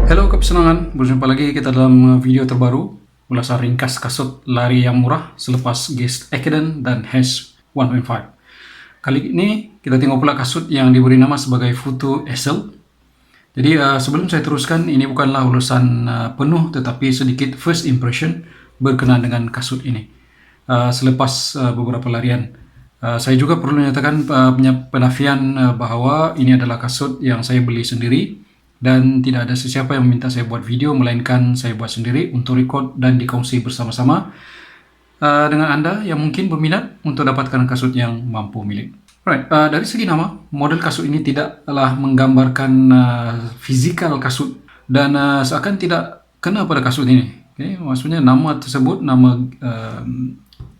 Halo kepesenangan, berjumpa lagi kita dalam video terbaru ulasan ringkas kasut lari yang murah selepas Guess Ekiden dan Hash 1.5. Kali ini kita tengok pula kasut yang diberi nama sebagai Futu SL. Jadi sebelum saya teruskan, ini bukanlah ulasan penuh tetapi sedikit first impression berkenaan dengan kasut ini. Selepas beberapa larian, saya juga perlu menyatakan penafian bahawa ini adalah kasut yang saya beli sendiri dan tidak ada sesiapa yang meminta saya buat video, melainkan saya buat sendiri untuk record dan dikongsi bersama-sama dengan anda yang mungkin berminat untuk dapatkan kasut yang mampu milik. Alright, dari segi nama, model kasut ini tidaklah menggambarkan fizikal kasut dan seakan tidak kena pada kasut ini. Okay? Maksudnya nama tersebut, nama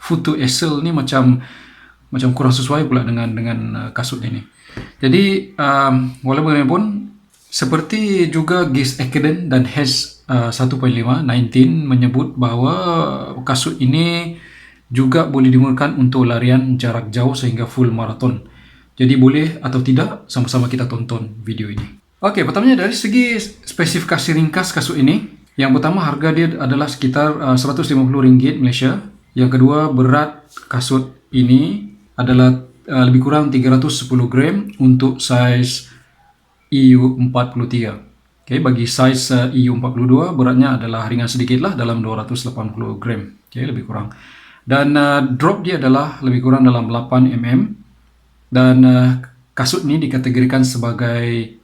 Futu SL ni macam kurang sesuai pula dengan kasut ini. Jadi walaupun bagaimanapun, seperti juga Guess Ekiden dan Hash 1.5 19 menyebut bahawa kasut ini juga boleh digunakan untuk larian jarak jauh sehingga full marathon. Jadi boleh atau tidak, sama-sama kita tonton video ini. Okey, pertamanya dari segi spesifikasi ringkas kasut ini. Yang pertama, harga dia adalah sekitar RM150 Malaysia. Yang kedua, berat kasut ini adalah lebih kurang 310 gram untuk saiz EU43. Okay, bagi saiz EU42 beratnya adalah ringan sedikit lah, dalam 280 gram. Okay, lebih kurang. Dan drop dia adalah lebih kurang dalam 8 mm. Dan kasut ini dikategorikan sebagai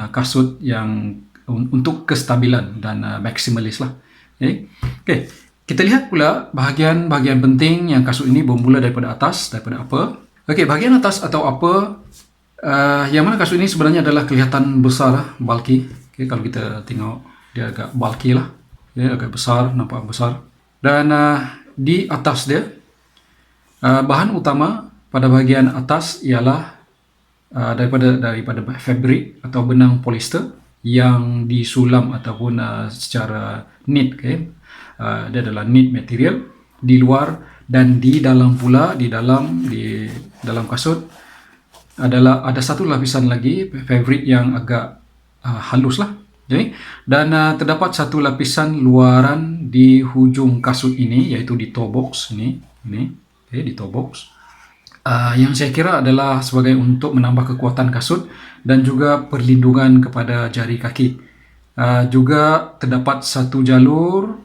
kasut yang untuk kestabilan dan maksimalis lah. Okay. Kita lihat pula bahagian penting yang kasut ini bermula daripada atas, daripada upper. Okay, bahagian atas atau upper, yang mana kasut ini sebenarnya adalah kelihatan besar, bulky. Okay, kalau kita tengok, dia agak bulky lah. Okay, agak besar, nampak besar. Dan di atas dia, bahan utama pada bahagian atas ialah daripada fabric atau benang polyester yang disulam ataupun secara knit. Okay. Dia adalah knit material di luar, dan di dalam pula, di dalam kasut ada satu lapisan lagi fabric yang agak halus lah. Okay. Dan terdapat satu lapisan luaran di hujung kasut ini, iaitu di toe box ini. Okay, di toe box. Yang saya kira adalah sebagai untuk menambah kekuatan kasut dan juga perlindungan kepada jari kaki. Juga terdapat satu jalur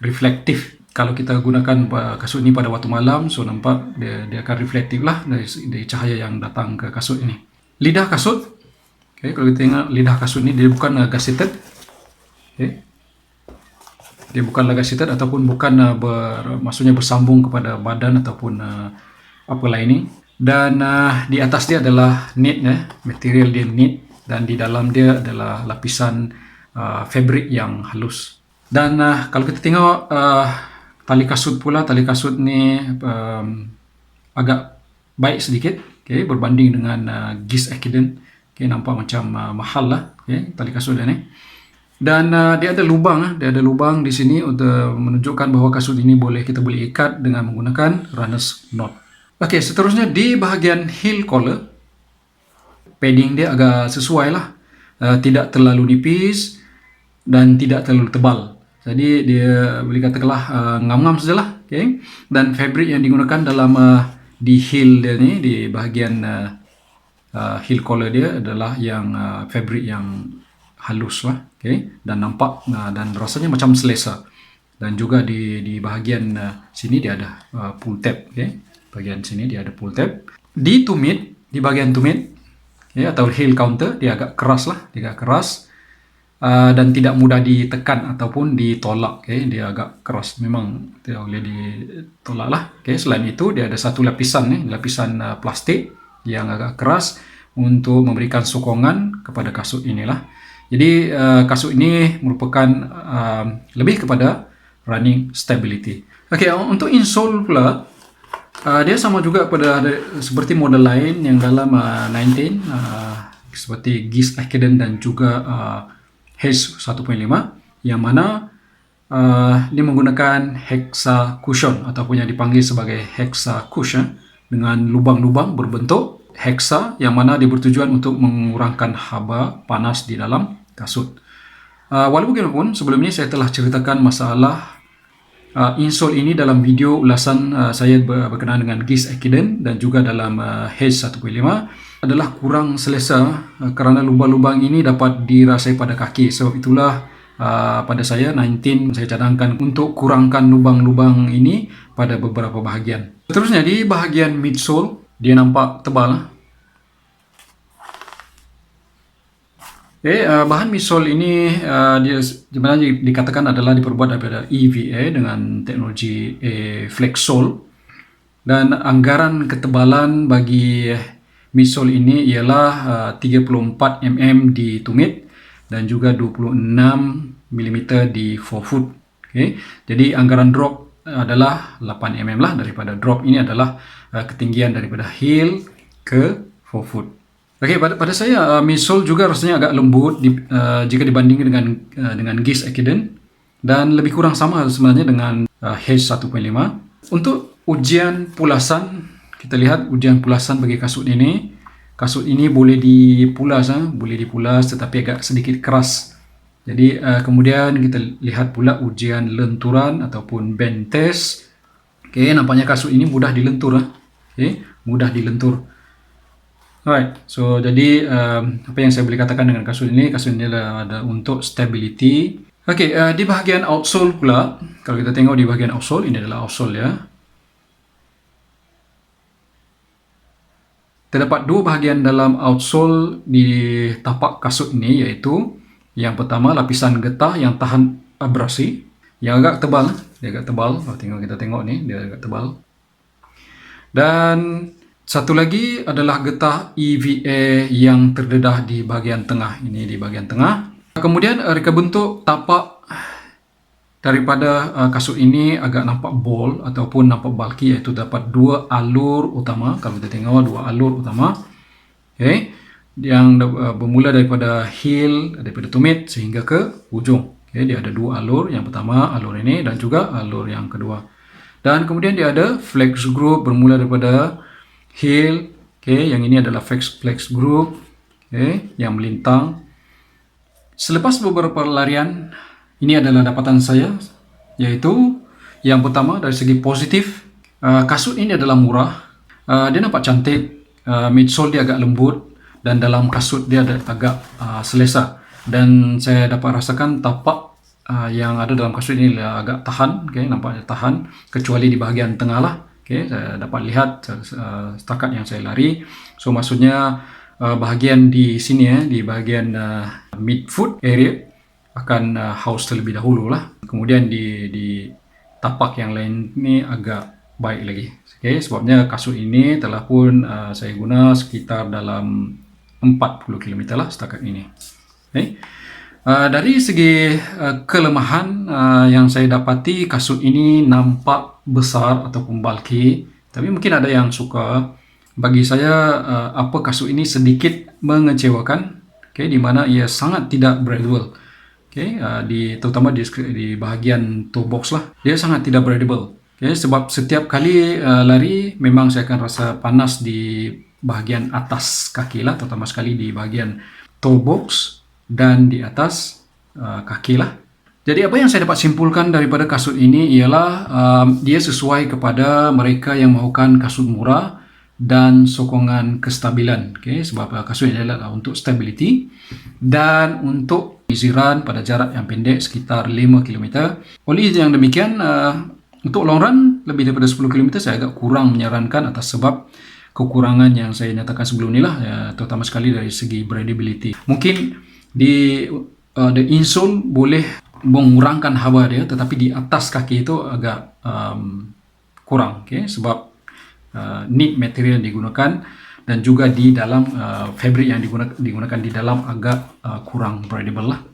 reflektif. Kalau kita gunakan kasut ini pada waktu malam, so nampak dia akan reflektif lah dari cahaya yang datang ke kasut ini. Lidah kasut, okay, kalau kita tengok lidah kasut ini, dia bukan gusseted. Okay. Dia bukanlah gusseted ataupun bukan maksudnya bersambung kepada badan ataupun upper lining. Dan di atas dia adalah knit, material dia knit, dan di dalam dia adalah lapisan fabric yang halus. Dan kalau kita tengok tali kasut pula, tali kasut ni agak baik sedikit, okay, berbanding dengan Guess Ekiden. Okay, nampak macam mahal lah, okay, tali kasut dia ni. Dan dia ada lubang di sini untuk menunjukkan bahawa kasut ini kita boleh ikat dengan menggunakan runner's knot. Okay, seterusnya di bahagian heel collar, padding dia agak sesuai lah, tidak terlalu nipis dan tidak terlalu tebal. Jadi dia boleh katakanlah ngam-ngam sajalah. Okay. Dan fabric yang digunakan dalam di heel dia ni, di bahagian heel collar dia adalah yang fabric yang halus lah. Okay. Dan nampak dan rasanya macam selesa. Dan juga di bahagian sini dia ada pull tab. Okay. Bahagian sini dia ada pull tab. Di bahagian tumit, okay, atau heel counter, dia agak keras lah. Dia agak keras. Dan tidak mudah ditekan ataupun ditolak. Okay. Dia agak keras, memang tidak boleh ditolak lah. Okay. Selain itu, dia ada satu lapisan plastik yang agak keras untuk memberikan sokongan kepada kasut inilah. Jadi kasut ini merupakan lebih kepada running stability. Okay, untuk insole pula, dia sama juga seperti model lain yang dalam 19 seperti Guess Ekiden dan juga Hash 1.5, yang mana dia menggunakan hexa cushion ataupun yang dipanggil sebagai hexa cushion dengan lubang-lubang berbentuk hexa, yang mana dia bertujuan untuk mengurangkan haba panas di dalam kasut. Walaupun bagaimanapun, sebelum ini saya telah ceritakan masalah insole ini dalam video ulasan saya berkenaan dengan GIS Ekiden dan juga dalam Hedge 1.5 adalah kurang selesa kerana lubang-lubang ini dapat dirasai pada kaki. Sebab itulah pada saya 19 saya cadangkan untuk kurangkan lubang-lubang ini pada beberapa bahagian. Seterusnya di bahagian midsole, dia nampak tebal. Bahan midsole ini dia sebenarnya dikatakan adalah diperbuat daripada EVA dengan teknologi Flexsole, dan anggaran ketebalan bagi midsole ini ialah 34 mm di tumit dan juga 26 mm di forefoot. Jadi anggaran drop adalah 8 mm lah. Daripada drop ini adalah ketinggian daripada heel ke forefoot. Pada saya midsole juga rasanya agak lembut jika dibandingkan dengan GIS Ekiden, dan lebih kurang sama sebenarnya dengan Hedge 1.5. Untuk ujian pulasan, kita lihat ujian pulasan bagi kasut ini. Kasut ini boleh dipulas, tetapi agak sedikit keras. Jadi kemudian kita lihat pula ujian lenturan ataupun bend test. Nampaknya kasut ini mudah dilentur. Mudah dilentur. Alright, so jadi apa yang saya boleh katakan dengan kasut ini adalah ada untuk stability. Di bahagian outsole pula, kalau kita tengok di bahagian outsole, ini adalah outsole ya. Terdapat dua bahagian dalam outsole di tapak kasut ini, iaitu yang pertama lapisan getah yang tahan abrasi, yang agak tebal. Dia agak tebal, kalau kita tengok ni, dia agak tebal. Dan satu lagi adalah getah EVA yang terdedah di bahagian tengah. Ini di bahagian tengah. Kemudian reka bentuk tapak daripada kasut ini agak nampak bold ataupun nampak bulky, iaitu dapat dua alur utama. Kalau kita tengok dua alur utama, yang bermula daripada heel, daripada tumit sehingga ke ujung. Dia ada dua alur. Yang pertama alur ini dan juga alur yang kedua. Dan kemudian dia ada flex groove bermula daripada heel, yang ini adalah flex groove, yang melintang. Selepas beberapa larian, ini adalah dapatan saya, yaitu yang pertama dari segi positif, kasut ini adalah murah, dia nampak cantik, midsole dia agak lembut, dan dalam kasut dia agak selesa. Dan saya dapat rasakan tapak yang ada dalam kasut ini agak tahan, nampaknya tahan, kecuali di bahagian tengah lah. Saya dapat lihat setakat yang saya lari. So maksudnya bahagian di sini di bahagian midfoot area akan haus terlebih dahulu lah. Kemudian di tapak yang lain ni agak baik lagi. Sebabnya kasut ini telah pun saya guna sekitar dalam 40 km lah setakat ini. Dari segi kelemahan yang saya dapati, kasut ini nampak besar ataupun bulky, tapi mungkin ada yang suka. Bagi saya, kasut ini sedikit mengecewakan, di mana ia sangat tidak breathable. Terutama di bahagian toe box lah, dia sangat tidak breathable. Sebab setiap kali lari memang saya akan rasa panas di bahagian atas kaki lah, terutama sekali di bahagian toe box dan di atas kaki lah. Jadi apa yang saya dapat simpulkan daripada kasut ini ialah dia sesuai kepada mereka yang mahukan kasut murah dan sokongan kestabilan. Sebab kasut ini adalah untuk stability dan untuk penyisiran pada jarak yang pendek sekitar 5 km. Oleh yang demikian, untuk long run lebih daripada 10 km saya agak kurang menyarankan atas sebab kekurangan yang saya nyatakan sebelum ni lah, terutama sekali dari segi breathability. Mungkin the insole boleh mengurangkan haba dia, tetapi di atas kaki itu agak kurang, sebab knit material yang digunakan dan juga di dalam fabric yang digunakan di dalam agak kurang breathable lah.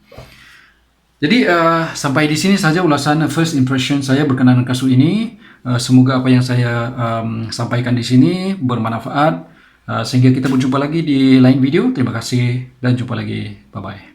Jadi sampai di sini saja ulasan first impression saya berkenaan kasut ini. Semoga apa yang saya sampaikan di sini bermanfaat. Sehingga kita berjumpa lagi di lain video. Terima kasih dan jumpa lagi. Bye-bye.